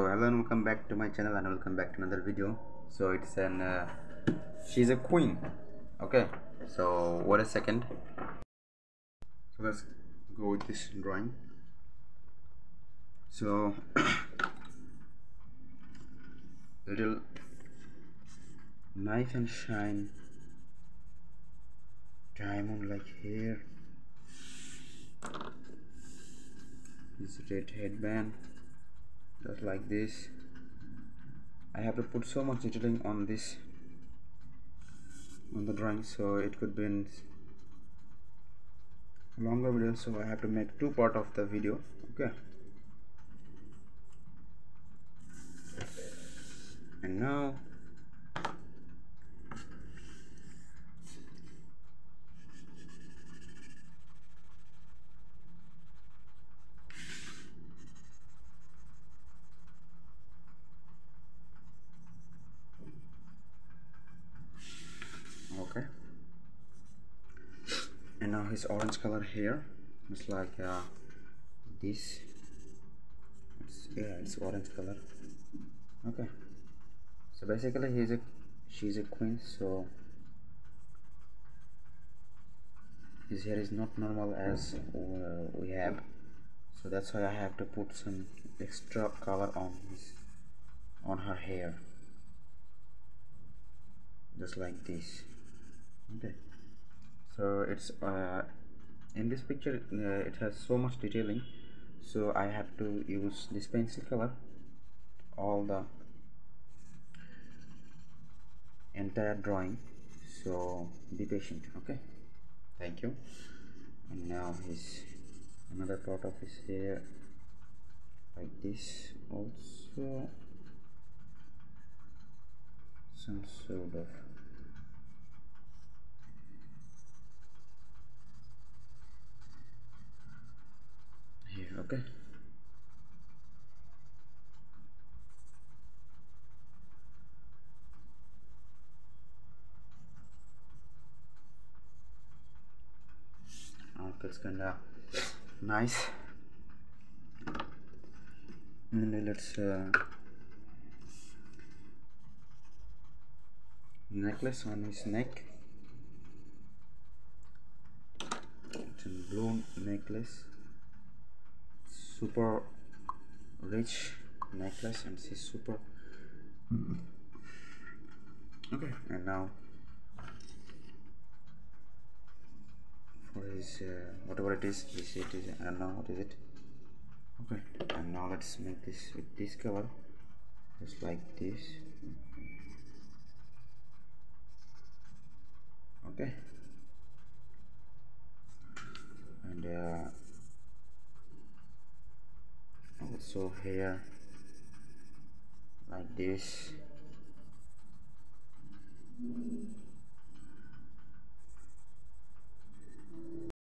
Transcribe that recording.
So hello and welcome back to my channel and welcome back to another video. So it's an she's a queen. Okay, so wait a second. So let's go with this drawing. So little knife and shine diamond like here, this red headband just like this. I have to put so much detailing on this, on the drawing, so it could be in longer video, so I have to make two part of the video. Okay, and now okay, and now his orange color here is like this. It's orange color. Okay, so basically she's a queen, so his hair is not normal as we have, so that's why I have to put some extra color on her hair, just like this. Okay, so it's in this picture it has so much detailing, so I have to use this pencil color all the entire drawing, so be patient. Okay, thank you. And now his another part of his hair like this, also some sort of here. Okay, it's kinda nice. And let's necklace on his neck. It's a blue necklace, super rich necklace, and she's super okay. And now for his whatever it is, I don't know what is it. Okay, and now let's make this with this color, just like this. Okay, and also here like this.